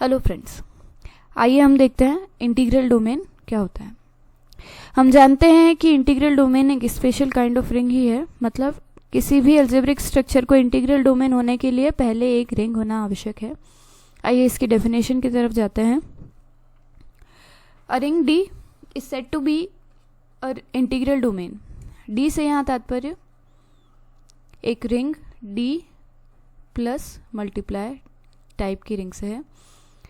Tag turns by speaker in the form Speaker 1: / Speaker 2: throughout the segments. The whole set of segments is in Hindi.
Speaker 1: हेलो फ्रेंड्स, आइए हम देखते हैं इंटीग्रल डोमेन क्या होता है। हम जानते हैं कि इंटीग्रल डोमेन एक स्पेशल काइंड ऑफ रिंग ही है। मतलब किसी भी अलजेब्रिक स्ट्रक्चर को इंटीग्रल डोमेन होने के लिए पहले एक रिंग होना आवश्यक है। आइए इसकी डेफिनेशन की तरफ जाते हैं। A ring D is said to be a integral domain. D से यहाँ तात्पर्य एक ring D plus multiply type की रिंग से है।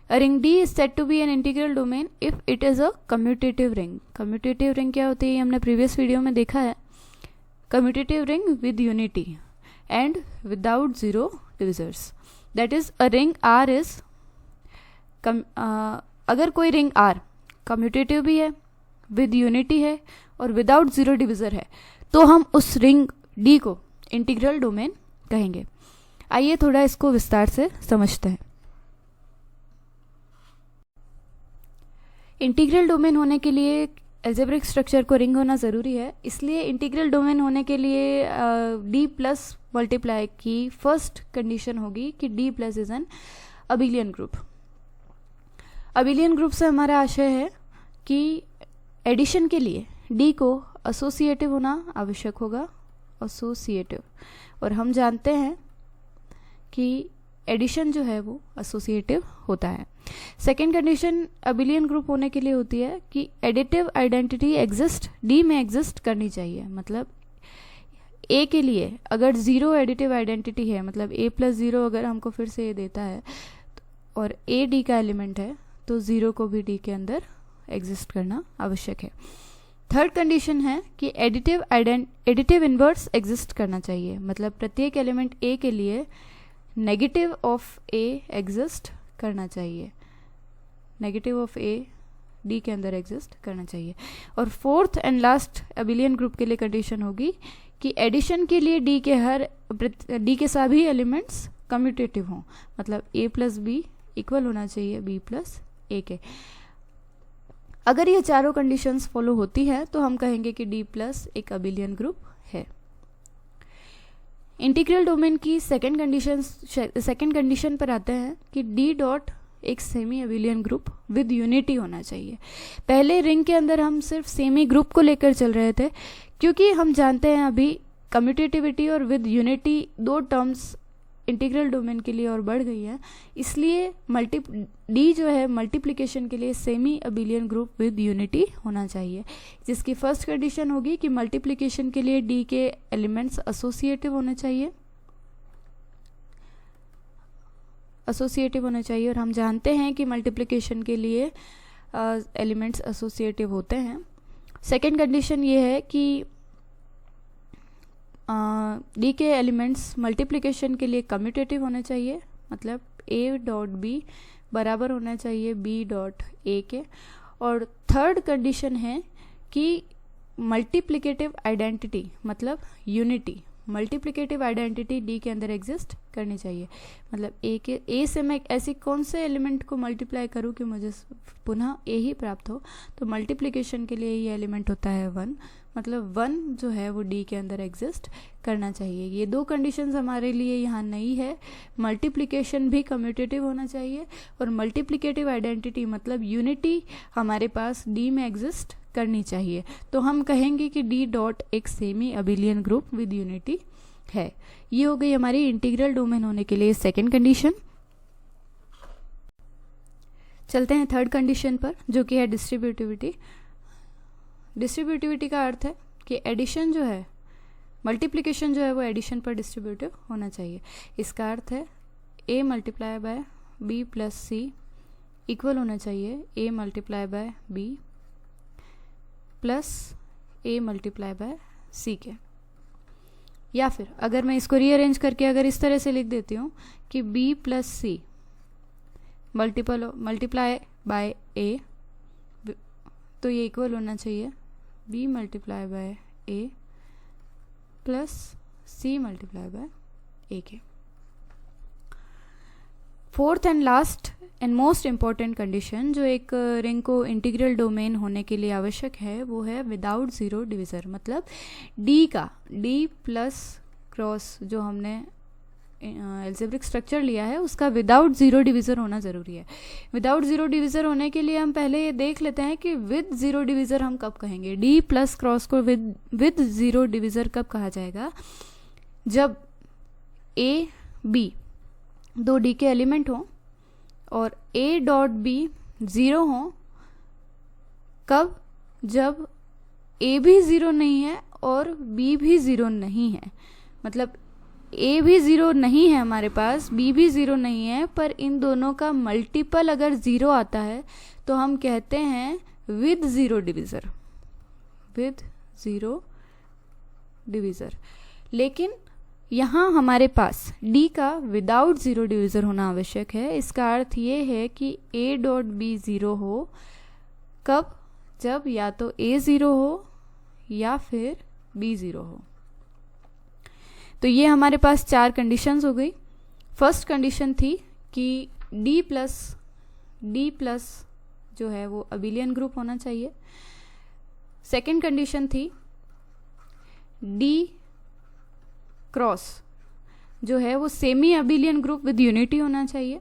Speaker 1: A ring D is said to be an integral domain if it is a commutative ring. Commutative ring क्या होती है, हमने प्रीवियस वीडियो में देखा है। Commutative ring with unity and without zero divisors. That is a ring R is अगर कोई रिंग R commutative भी है, with unity है और without zero divisor है, तो हम उस रिंग D को इंटीग्रल डोमेन कहेंगे। आइए थोड़ा इसको विस्तार से समझते हैं। इंटीग्रल डोमेन होने के लिए अलजेब्रिक स्ट्रक्चर को रिंग होना ज़रूरी है। इसलिए इंटीग्रल डोमेन होने के लिए डी प्लस मल्टीप्लाई की फर्स्ट कंडीशन होगी कि D plus is an abelian group. Abelian group से हमारा आशय है कि एडिशन के लिए डी को एसोसिएटिव होना आवश्यक होगा, एसोसिएटिव। और हम जानते हैं कि एडिशन जो है वो एसोसिएटिव होता है। सेकेंड कंडीशन अबिलियन ग्रुप होने के लिए होती है कि एडिटिव आइडेंटिटी एग्जिस्ट डी में एग्जिस्ट करनी चाहिए। मतलब ए के लिए अगर जीरो एडिटिव आइडेंटिटी है, मतलब ए प्लस जीरो अगर हमको फिर से ये देता है और ए डी का एलिमेंट है, तो जीरो को भी डी के अंदर एग्जिस्ट करना आवश्यक है। थर्ड कंडीशन है कि एडिटिव इनवर्स एग्जिस्ट करना चाहिए। मतलब प्रत्येक एलिमेंट ए के लिए नेगेटिव ऑफ ए एग्जिस्ट करना चाहिए, नेगेटिव ऑफ ए डी के अंदर एग्जिस्ट करना चाहिए। और fourth and last abelian group के लिए कंडीशन होगी कि एडिशन के लिए डी के सभी एलिमेंट्स कम्यूटेटिव हों। मतलब ए प्लस बी इक्वल होना चाहिए बी प्लस ए के। अगर ये चारों कंडीशंस फॉलो होती है तो हम कहेंगे कि डी प्लस एक अबिलियन ग्रुप है। इंटीग्रल डोमेन की सेकेंड कंडीशन पर आते हैं कि डी डॉट एक semi abelian group with unity होना चाहिए। पहले रिंग के अंदर हम सिर्फ सेमी ग्रुप को लेकर चल रहे थे, क्योंकि हम जानते हैं अभी कम्यूटेटिविटी और विद यूनिटी दो टर्म्स इंटीग्रल डोमेन के लिए और बढ़ गई है। इसलिए डी जो है मल्टीप्लिकेशन के लिए semi abelian group with unity होना चाहिए, जिसकी फर्स्ट कंडीशन होगी कि मल्टीप्लिकेशन के लिए डी के एलिमेंट्स एसोसिएटिव होने चाहिए, और हम जानते हैं कि मल्टीप्लिकेशन के लिए एलिमेंट्स एसोसिएटिव होते हैं। सेकेंड कंडीशन ये है कि डी के एलिमेंट्स मल्टीप्लिकेशन के लिए कम्यूटेटिव होने चाहिए। मतलब ए डॉट बी बराबर होना चाहिए बी डॉट ए के। और थर्ड कंडीशन है कि मल्टीप्लिकेटिव आइडेंटिटी मतलब यूनिटी, मल्टीप्लिकेटिव आइडेंटिटी डी के अंदर एग्जिस्ट करनी चाहिए। मतलब ए से मैं ऐसी कौन से एलिमेंट को मल्टीप्लाई करूँ कि मुझे पुनः ए ही प्राप्त हो, तो मल्टीप्लिकेशन के लिए ये एलिमेंट होता है 1। मतलब 1 जो है वो डी के अंदर एग्जिस्ट करना चाहिए। ये दो कंडीशंस हमारे लिए यहाँ नहीं है। मल्टीप्लिकेशन भी कम्यूटेटिव होना चाहिए और मल्टीप्लिकेटिव आइडेंटिटी मतलब यूनिटी हमारे पास डी में एग्जिस्ट करनी चाहिए। तो हम कहेंगे कि डी डॉट एक semi abelian group with unity है। ये हो गई हमारी इंटीग्रल डोमेन होने के लिए सेकेंड कंडीशन। चलते हैं थर्ड कंडीशन पर, जो कि है डिस्ट्रीब्यूटिविटी। डिस्ट्रीब्यूटिविटी का अर्थ है कि एडिशन जो है, मल्टीप्लिकेशन जो है वो एडिशन पर डिस्ट्रीब्यूटिव होना चाहिए। इसका अर्थ है a multiply by b plus c equal होना चाहिए a multiply by b plus a multiply by c के। या फिर अगर मैं इसको रीअरेंज करके अगर इस तरह से लिख देती हूँ कि b plus c multiply by a, तो ये इक्वल होना चाहिए b multiply by a plus c multiply by a के। Fourth and last and most important condition जो एक रिंग को इंटीग्रल डोमेन होने के लिए आवश्यक है वो है विदाउट ज़ीरो डिविज़र। मतलब डी का डी प्लस क्रॉस जो हमने एल्जेब्रिक स्ट्रक्चर लिया है उसका विदाउट ज़ीरो डिविज़र होना ज़रूरी है। विदाउट ज़ीरो डिविज़र होने के लिए हम पहले ये देख लेते हैं कि विद ज़ीरो डिविज़र हम कब कहेंगे। डी प्लस क्रॉस को विद ज़ीरो डिविज़र कब कहा जाएगा, जब ए बी दो डी के एलिमेंट हों और ए डॉट बी ज़ीरो हों। कब, जब ए भी ज़ीरो नहीं है और बी भी ज़ीरो नहीं है, मतलब ए भी ज़ीरो नहीं है हमारे पास, बी भी ज़ीरो नहीं है, पर इन दोनों का मल्टीपल अगर ज़ीरो आता है तो हम कहते हैं with zero divisor, with zero divisor. लेकिन यहाँ हमारे पास D का विदाउट ज़ीरो डिविज़र होना आवश्यक है। इसका अर्थ ये है कि A डॉट बी ज़ीरो हो। कब, जब या तो A ज़ीरो हो या फिर B ज़ीरो हो। तो ये हमारे पास चार कंडीशंस हो गई। फर्स्ट कंडीशन थी कि D प्लस जो है वो अबिलियन ग्रुप होना चाहिए। सेकंड कंडीशन थी D क्रॉस जो है वो semi abelian group with unity होना चाहिए।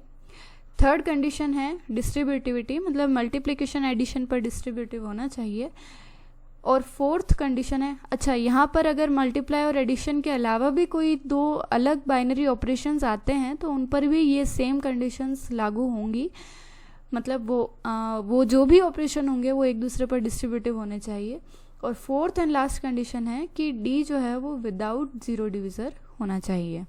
Speaker 1: थर्ड कंडीशन है डिस्ट्रीब्यूटिविटी, मतलब मल्टीप्लिकेशन एडिशन पर डिस्ट्रीब्यूटिव होना चाहिए। और फोर्थ कंडीशन है, अच्छा यहाँ पर अगर मल्टीप्लाई और एडिशन के अलावा भी कोई दो अलग बाइनरी ऑपरेशंस आते हैं तो उन पर भी ये सेम कंडीशंस लागू होंगी, मतलब वो जो भी ऑपरेशन होंगे वो एक दूसरे पर डिस्ट्रीब्यूटिव होने चाहिए। और फोर्थ एंड लास्ट कंडीशन है कि D जो है वो विदाउट ज़ीरो डिविज़र होना चाहिए।